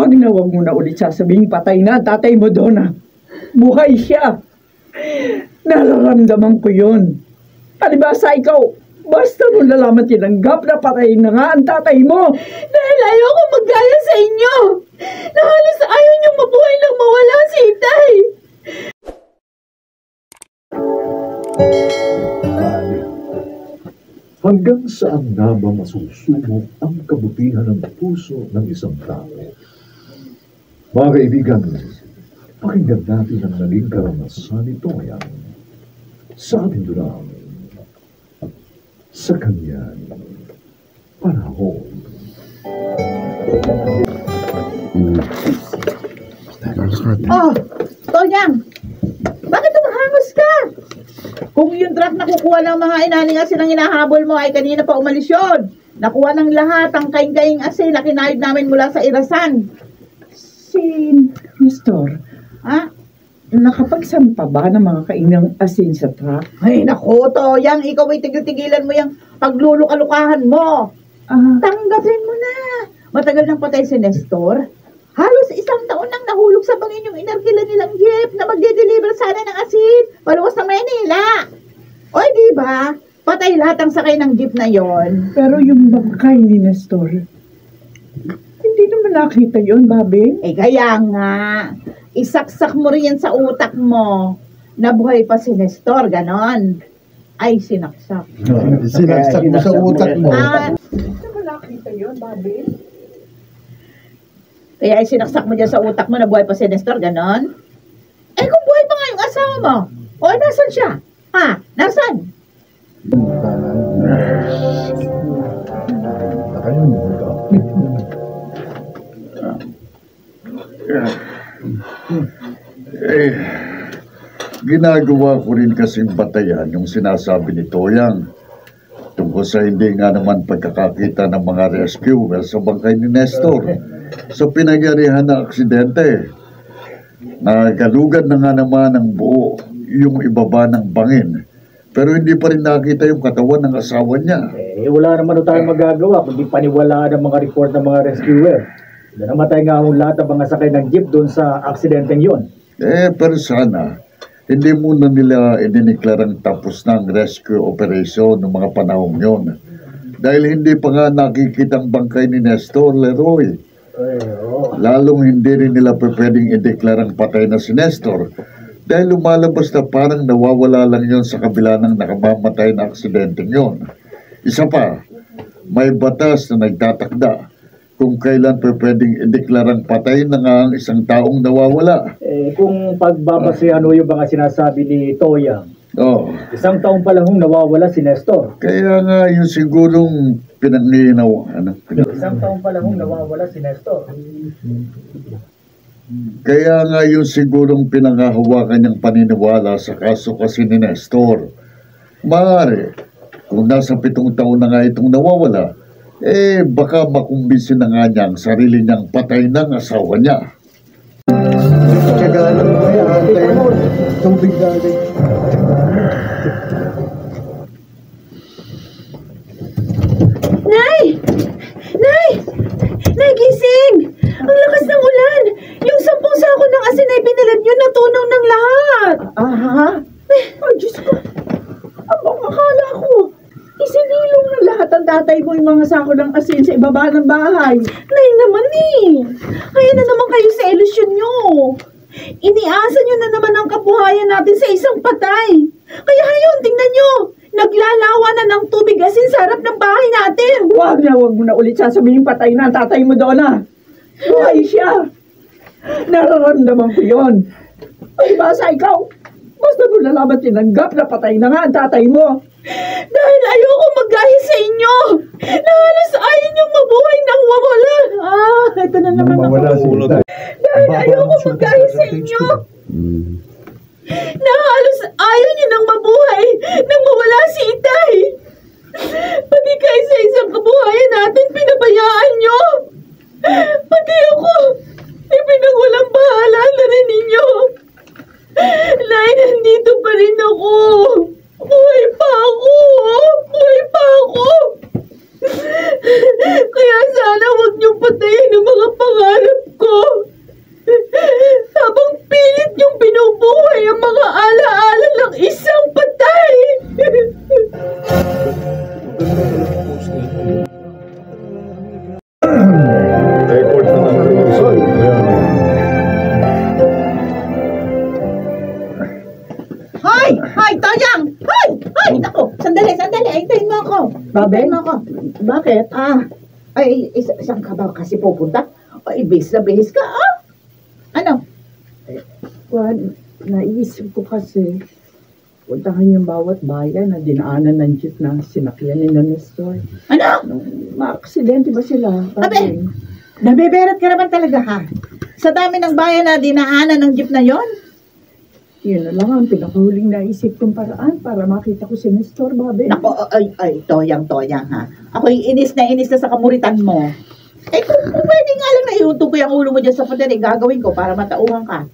Huwag mo na ulit sasabing patay na tatay mo, Donna. Buhay siya. Nararamdaman ko yun. Palibasa ikaw, basta mo nalaman tinanggap na patay na nga ang tatay mo. Dahil ayoko maggaya sa inyo. Na halos ayaw niyong mabuhay nang mawala si Itay. Hanggang saan na ba masusubok ang kabutihan ng puso ng isang tao? Mga kaibigan, pakinggan natin ang naging karanasan ni Toyang sa ating dulang sa kanyang panahon. Oh, Toyang! Bakit tumahangos ka? Kung yung truck na kukuha ng mga inaling asin ang hinahabol mo ay kanina pa umalis yun. Nakuha ng lahat ang kaing-kaing asin na kinayod namin mula sa Irasan. Si Nestor, nakapagsampa ba ng mga kainang asin sa truck? Ay, naku, Toyang, ikaw ay tigil-tigilan mo yung paglulukalukahan mo. Tanggapin mo na. Matagal nang patay si Nestor. Halos 1 taon nang nahulog sa bangin yung inarkila nilang jeep na magde-deliver sana ng asin paluwas ng Maynila. O, di ba? Patay lahat ang sakay ng jeep na yon. Pero yung bangkay ni Nestor, hindi naman nakita yun, Babe. Eh, kaya nga, isaksak mo rin yan sa utak mo na buhay pa si Nestor, ganon. Ay, sinaksak. Sinaksak mo sa utak mo. Hindi naman nakita yun, Babe. Kaya ay sinaksak mo dyan sa utak mo na buhay pa si Nestor, ganon? Eh, kung buhay pa nga yung asawa mo, o, nasan siya? Ha? Nasan? Ginagawa ko rin kasing batayan yung sinasabi ni Toyang tungkol sa hindi nga naman pagkakakita ng mga rescuer sa bangkay ni Nestor sa pinangyarihan ng aksidente. Nagalugan na nga naman ng buo yung ibaba ng bangin, pero hindi pa rin nakita yung katawan ng asawa niya. Wala naman tayong magagawa kundi paniwalaan ang mga report ng mga rescuer na namatay nga ang lahat ng mga sakay ng jeep doon sa aksidenteng yon. Pero sana hindi muna nila idiniklarang tapos na ang rescue operation ng mga panahong yon, dahil hindi pa nga nakikita ang bangkay ni Nestor, Leroy. Lalong hindi rin nila pwedeng ideklarang patay na si Nestor dahil lumalabas na parang nawawala lang yon sa kabila ng nakamamatay na aksidenteng yon. Isa pa, may batas na nagtatakda kung kailan pwedeng ideklarang patay na nga ang isang taong nawawala. Kung pagbabasehan yung mga sinasabi ni Toyang, 1 taon pa lang nawawala si Nestor. Kaya nga yung sigurong pinanginaw, 1 taon pa lang nawawala si Nestor. Kaya nga yung sigurong pinangahawakan niyang paniniwala sa kaso kasi ni Nestor. Maaari, kung nasa 7 taon na nga itong nawawala, baka makumbinsin na nga niya ang sarili niyang patay ng asawa niya. Tsagalan mo yan, antay mo. Tubig dali. Nay! Nay! Nay, gising! Ang lakas ng ulan! Yung 10 sako ng asin ay binilad nyo, natunaw ng lahat! Ay, Diyos ko. Abang akala ko, isinilong na lahat ang tatay mo yung mga sako ng asin sa ibaba ng bahay. Nay naman Kaya na naman kayo sa ilusyon nyo. Iniasa nyo na naman ang kabuhayan natin sa isang patay. Kaya hayon, tingnan nyo. Naglalawa na ng tubig asin sa harap ng bahay natin. Huwag mo na ulit sasabihin patay na ang tatay mo, Donna. Buhay siya. Nararamdaman ko yun. Palibasa ikaw, basta mo nalaman tinanggap na patay na nga ang tatay mo. Dahil ayoko maggaya sa inyo. Na halos ayaw niyong mabuhay nang mawala. Ito na naman ako. Dahil ayoko maggaya sa inyo. Na halos ayaw niyo nang mabuhay nang mawala si Itay. Pati kayo sa isang kabuhayan natin, pinabayaan niyo. Pati ako, ipinagwalang bahala na rin ninyo. Nay, nandito pa rin ako. Buhay pa ako. Buhay pa ako. Kaya sana huwag niyong patayin ang mga pangarap ko. Babe? Ako. Bakit? Saan ka ba kasi pupunta? O, ibis na bihis ka, Ano? Juan, naisip ko kasi, puntahan yung bawat bayan na dinaanan ng jeep na sinakyan ni Nestor. Ano? Maaksidente ba sila? Abe! Nabiberet ka naman talaga, ha? Sa dami ng bayan na dinaanan ng jeep na yon? Yun na lang ang pinakahuling naisip kong paraan para makita ko si Nestor, babe. Nako, toyang-toyang, ha? Ako'y inis na sa kamuritan mo. Kung pwede nga lang na iuntog ko yung ulo mo dyan sa pader, gagawin ko para matauhan ka.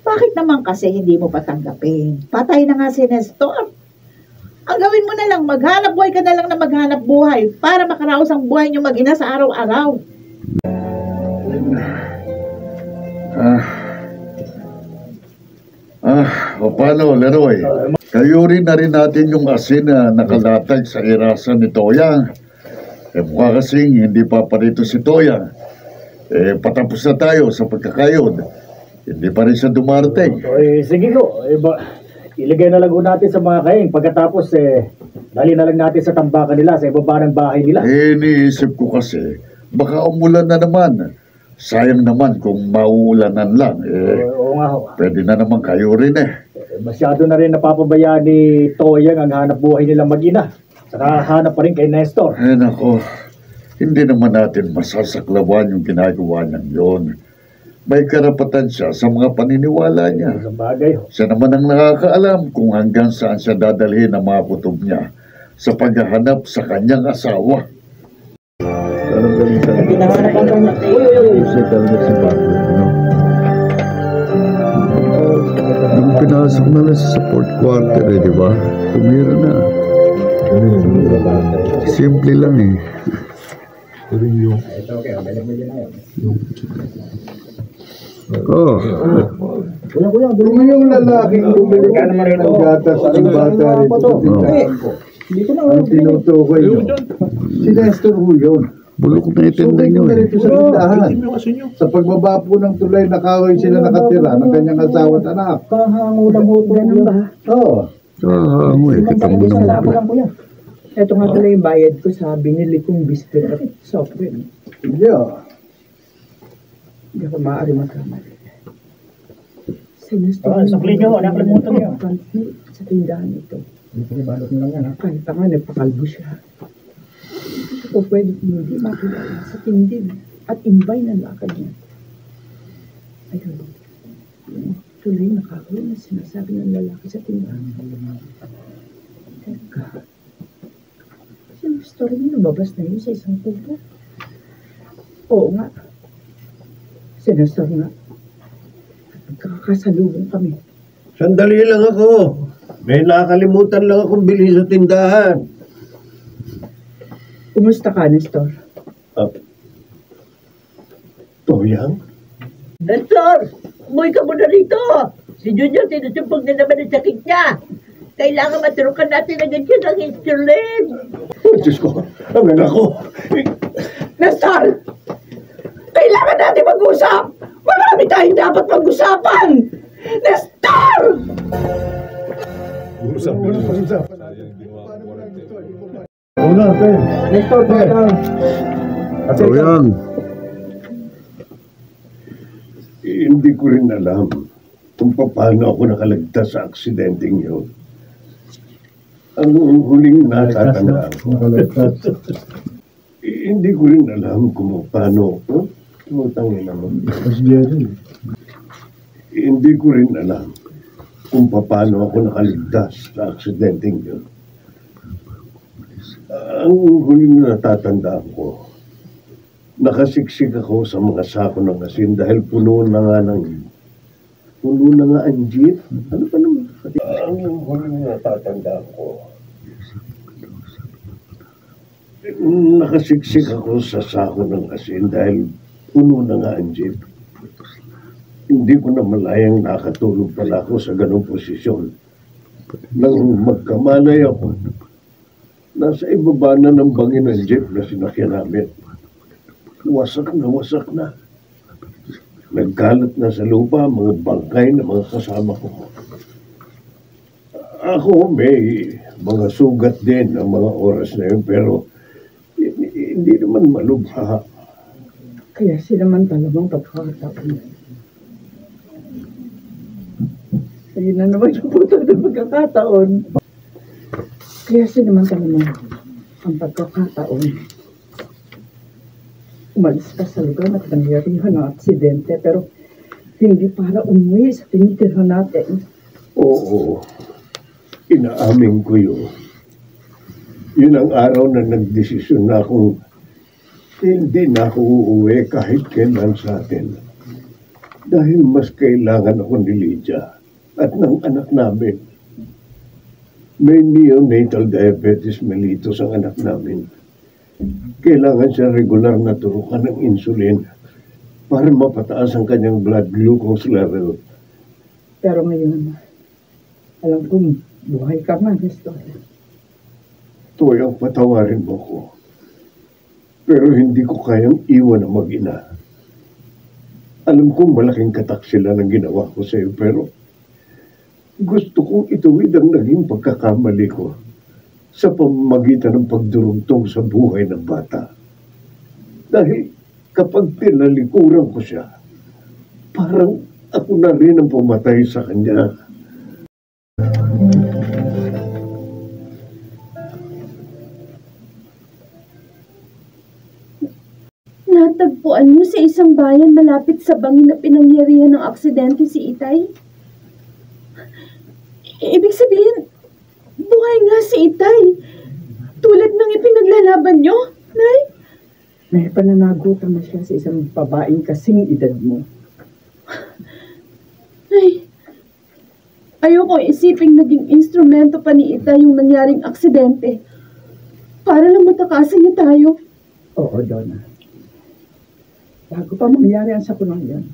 Bakit naman kasi hindi mo patanggapin? Patay na nga si Nestor. Ang gawin mo na lang, maghanap buhay ka na lang na maghanap buhay para makaraos ang buhay niyo mag-ina sa araw-araw. O paano, Leroy? Kayo rin na rin natin yung asin na nakalatag sa irasan ni Toyang. Mukha kasing hindi pa parito si Toyang. Patapos na tayo sa pagkakayod. Hindi pa rin siya dumarating. Sige ko. Ilagay na lang natin sa mga kaing. Pagkatapos, dali na lang natin sa tambakan nila, sa ibaba ng bahay nila. Iniisip ko kasi, baka umulan na naman. Sayang naman kung mauulanan lang. Oo nga ho. Pwede na naman kayo rin Masyado na rin napapabayaan ni Toyang ang hanap buhay nila mag-ina. Saka hanap pa rin kay Nestor. Nako, hindi naman natin masasaklawan yung ginagawa niyan yun. May karapatan siya sa mga paniniwala niya. Sa bagay ho. Siya naman ang nakakaalam kung hanggang saan siya dadalhin ang mga kutob niya sa paghahanap sa kanyang asawa. Anong galing sa Hinahanap ang kanya. Nung pinasok na lang sa support quarter, di ba? Tumira na. Simple lang Kung yung lalaking bumili ka naman ng gatas ng bata rito, ang tinutukoy nyo, si Nestor ho yun. Bulok na itinda Sumay nyo ko na rito sa tindahan. Sa pagbaba po ng tulay na kahoy sila nakatira ng kanyang asawa at anak. Kahangulang ho. Ganun ba? Oo. Kitang mo naman. Ito nga pala yung bayad ko sa binili kong biscuit at soft drink. Yeah. Hindi ako maaari magkamali. Si Nestor. Sakli nyo, nakalimutan nyo. Sa tindahan ito. Balot nyo lang yan, ha? Kahit nga, nagpakalbo siya. Hindi ko pwede hindi makilala sa tindig at imbay ng lakad niya. Ayun, yung tuloy nakakaroon na sinasabi ng lalaki sa tindahan. Teka, yung story niya lumabas na yun sa isang tubo. Oo nga. Sinastor nga. Nagkakasalubong kami. Sandali lang ako. May nakalimutan lang akong bilhin sa tindahan. Kumusta ka, Nestor? Toyang? Nestor, umuwi ka muna rito. Si Junior, tinusumpog na naman ang sakit niya. Kailangan maturukan natin agad siya ng insulin. Oh, Diyos ko, ang anak ko. Nestor! Kailangan natin mag-usap! Marami tayong dapat mag-usapan! Nestor! Nestor, Toyang. Hindi ko rin alam kung paano ako nakalagtas sa aksidenteng yun. Ang huling natatandaan ko. Hindi ko rin alam kung paano. Tumutangin naman. Hindi ko rin alam kung paano ako nakaligtas sa aksidenteng yun. Ang huling natatandaan ko, nakasiksik ako sa mga sako ng asin dahil puno na nga ang jeep. Ano pa naman? Ang huling natatandaan ko, nakasiksik ako sa sako ng asin dahil puno na nga ang jeep. Hindi ko na malayang nakatulog pala ako sa ganong posisyon. Nang magkamalay ako, nasa ibaba na ng bangin ng jeep na sinakyan namin. Wasak na. Nagkalat na sa lupa mga bangkay na mga kasama ko. Ako, mga sugat din ang mga oras na yun, pero hindi naman malubha. Kaya sinamantala mong pagkakataon. Ayun na naman yung putol ng pagkakataon. Kaya sinamantala mo ang pagkakataon. Umalis ka sa lugar at nangyarihan ng aksidente, pero hindi para umuwi sa tinitirhan natin. Oo, inaamin ko yun. Yun ang araw na nagdesisyon na akong hindi na ako uuwi kahit kailan sa atin. Dahil mas kailangan ako ni Lydia at ng anak namin. May neonatal diabetes mellitus ang anak namin. Kailangan siya regular na turukan ng insulin para mapataas ang kanyang blood glucose level. Pero ngayon, alam kong buhay ka man, Nestor. Toyang patawarin mo ko. Pero hindi ko kayang iwan ang mag-ina. Alam kong malaking katak sila ng ginawa ko sa iyo, pero gusto kong ituwid ang naging pagkakamali ko sa pamamagitan ng pagdurugtong sa buhay ng bata. Dahil kapag tinalikuran ko siya, parang ako na rin ang pumatay sa kanya. Natagpuan mo sa isang bayan malapit sa bangin na pinangyarihan ng aksidente si Itay? Ibig sabihin, buhay nga si Itay. Tulad ng ipinaglalaban nyo, Nay? May pananagutan na siya sa isang babaeng kasing edad mo. Ay, ayoko isiping naging instrumento pa ni Itay yung nangyaring aksidente. Para lang matakasan niya tayo. Oo, Donna. Bago pa mangyari ang sakunang yan,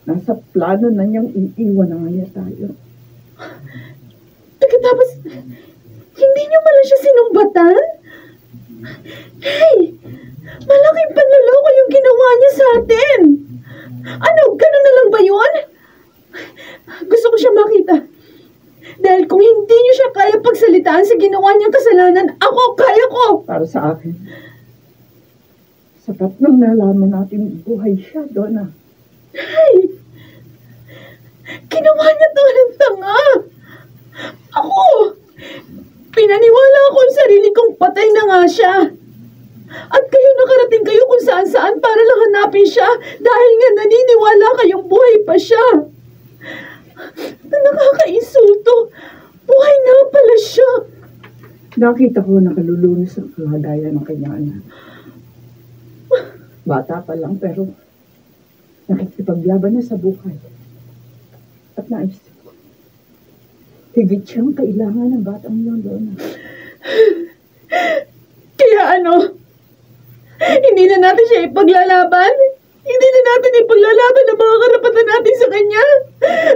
nasa plano na niyang iiwan na nga niya tayo. Pagkatapos, hindi niyo pala siya sinumbatan? Hey, malaking panloloko yung ginawa niya sa atin. Ano, ganun na lang ba yun? Gusto ko siya makita. Dahil kung hindi niyo siya kaya pagsalitaan sa ginawa niyang kasalanan, ako, kaya ko. Para sa akin, sapat nang nalaman natin buhay siya, Donna. Hey, ginawa niya to ng tanga. Ako, pinaniwala ko ang sarili kong patay na nga siya. At kayo nakarating kayo kung saan-saan para lang hanapin siya dahil nga naniniwala kayong buhay pa siya. Nakakainsulto. Buhay nga pala siya. Nakita ko na kalulunis ang kalagayan ng kanyang anak. Bata pa lang pero nakikipaglaban na sa buhay. At naisip ko, higit siyang kailangan ng batang yun, Donna. Kaya ano? Hindi na natin siya ipaglalaban? Hindi na natin ipaglalaban ang mga karapatan natin sa kanya?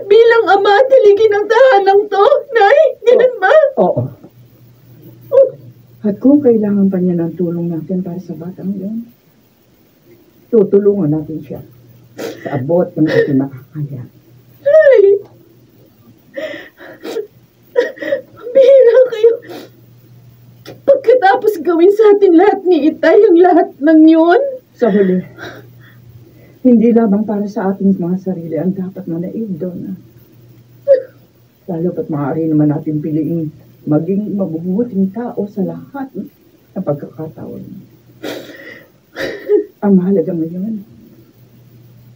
Bilang ama at haligi ng tahanang to? Nay, ganun ba? Oo. At kung kailangan pa niya ng tulong natin para sa batang yun, tutulungan natin siya sa abot ng ating makakaya. Ay! Bihira kayo. Pagkatapos gawin sa atin lahat ni Itay ang lahat ng yun? Sa huli, hindi lamang para sa ating mga sarili ang dapat manaig, Donna. Lalo pat maaari naman natin piliing maging mabubuting tao sa lahat ng pagkakataon. Ang mahalaga ngayon,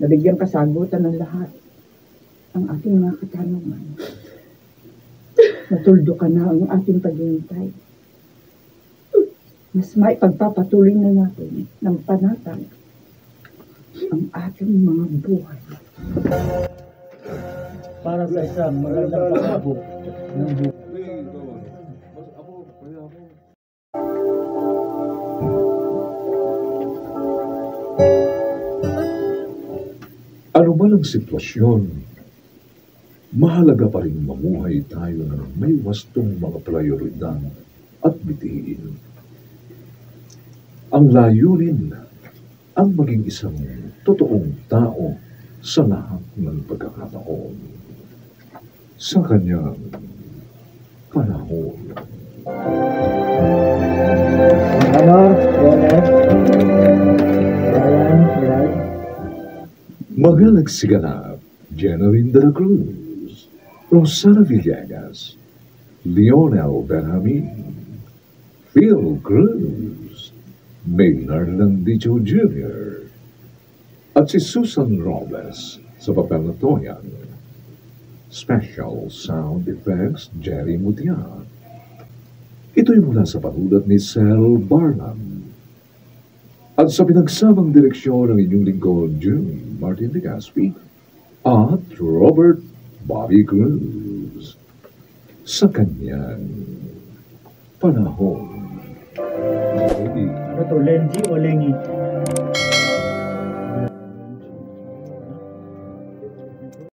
nabigyan kasagutan ng lahat ang ating mga katanungan. Natuldo ka na ang ating paghihintay. Mas may pagpapatuloy na natin ng panatag ang ating mga buhay. Para sa isang magandang pag-abot ng buhay. Ano man ang sitwasyon, mahalaga pa rin mamuhay tayo na may wastong mga prioridad at bitiin. Ang layunin ang maging isang totoong tao sa lahat ng pagkakataon. Sa kanyang panahon. Mga nagsiganap, Jeneline de la Cruz, Rosana Villegas, Lionel Benjamin, Phil Cruz, Maynard Landicho Jr., at si Susan Robles sa papel na Toyan. Special Sound Effects, Jerry Mutian. Ito'y mula sa panulat ni Sel Barnum. At sa pinagsamang direksyon ng inyong lingkod, June Martin de Gaspi at Robert Bobby Cruz. Sa kanyang panahon. Ano to, Lenji o Lengi?